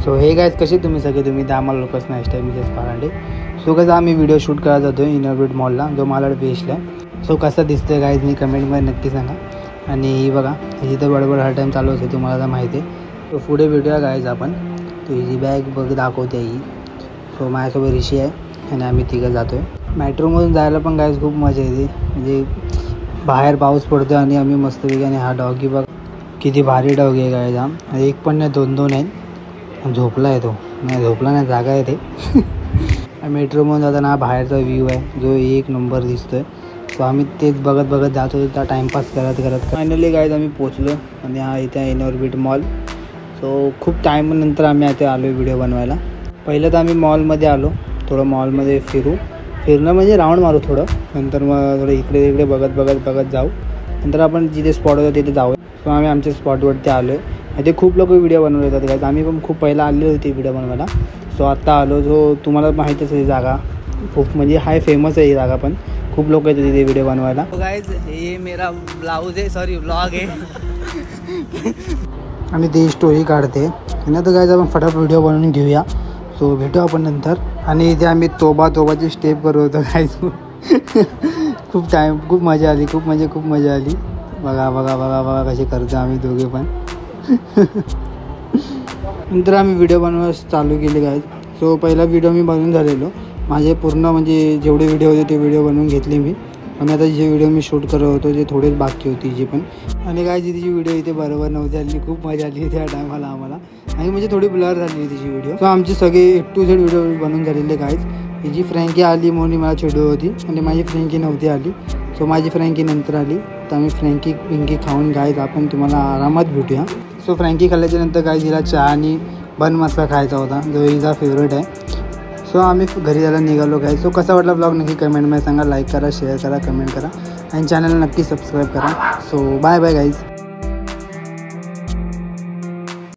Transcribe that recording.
So हे guys कसे तुम्ही सगळे तुम्ही आम्हाला लोकच नाही टाईम मी परांडे. सो कसं आम्ही व्हिडिओ शूट करायला जातो इनॉर्बिट मॉलला जो मला वेस्टला आहे. सो कसं दिसतं गाईज मी कमेंटमध्ये नक्की सांगा. आणि ही बघा हिची तर बडबड हर टाईम चालू असते तुम्हाला तर माहिती आहे. तो पुढे भेटूया गाईज आपण. तो हिची बॅग बघ दाखवते ही. सो माझ्यासोबत ऋषी आहे आणि आम्ही तिघं जातो आहे. मेट्रोमधून जायला पण गाईज खूप मजा येते. म्हणजे बाहेर पाऊस पडतो आणि आम्ही मस्तपैकी. आणि हा डॉगी बघ किती भारी डॉगी आहे गाईज. हा एक पण नाही दोन दोन आहेत. झोपला आहे तो नाही झोपला नाही जागा आहे ते. मेट्रोमधून जाताना हा बाहेरचा व्ह्यू आहे जो एक नंबर दिसतो आहे. सो आम्ही तेच बघत बघत जात होतो त्या टाईमपास करत करत. फायनली गाईज आम्ही पोचलो आणि हा इथे आहे इनॉर्बिट मॉल. सो खूप टाईमनंतर आम्ही इथे आलो व्हिडिओ बनवायला. पहिलं तर आम्ही मॉलमध्ये आलो थोडं मॉलमध्ये फिरणं म्हणजे राऊंड मारू थोडं. नंतर मग थोडं इकडे तिकडे बघत जाऊ. नंतर आपण जिथे स्पॉट होतं तिथे जाऊ. सो आम्ही आमच्या स्पॉटवरती आलो आहे. ते खूप लोक व्हिडिओ बनवले जातात गाईज. आम्ही पण खूप पहिला आलेली होती व्हिडिओ बनवायला. सो आत्ता आलो. जो तुम्हाला माहीतच आहे जागा खूप म्हणजे हाय फेमस आहे ही जागा. पण खूप लोक येतात तिथे व्हिडिओ बनवायला. गाईज हे मेरा ब्लाऊज आहे सॉरी व्लॉग आहे. आणि ती स्टोरी काढते आणि आता गाईज आपण फटाफट व्हिडिओ बनवून घेऊया. सो भेटू आपण नंतर. आणि इथे आम्ही तोबाची स्टेप करत होतो गाईज. खूप मजा आली. खूप मजा आली. बघा कसे करतो आम्ही दोघे पण. नंतर आम्ही व्हिडिओ बनवायला चालू केले गाईज. सो पहिला व्हिडिओ मी बनवून झालेलो. माझे पूर्ण म्हणजे जेवढे व्हिडिओ होते ते व्हिडिओ बनवून घेतले मी. आणि आता जे व्हिडिओ मी शूट करत होतो ते थोडेच बाकी होती जी पण. आणि गाईज तिची व्हिडिओ इथे बरोबर नव्हती आली. खूप मजा आली त्या टायमाला आम्हाला. आणि म्हणजे थोडी ब्लर झाली तिची व्हिडिओ. सो आमचे सगळे A to Z व्हिडिओ बनवून झालेले गाईज. हिची फ्रँकी आली म्हणून मला चिडू होती आणि माझी फ्रँकी नव्हती आली. सो माझी फ्रँकी नंतर आली. तर आम्ही फ्रँकी खाऊन गाईज आपण तुम्हाला आरामात भेटूया. सो फ्रँकी खाल्ल्याच्यानंतर गाईज हिला चहा आणि बन मसाला खायचा होता जो हिचा फेवरेट आहे. सो आम्ही घरी जायला निघालो गाईज. सो कसा वाटला ब्लॉग नक्की कमेंटमध्ये सांगा. लाईक करा शेअर करा कमेंट करा आणि चॅनलला नक्की सबस्क्राईब करा. So bye guys.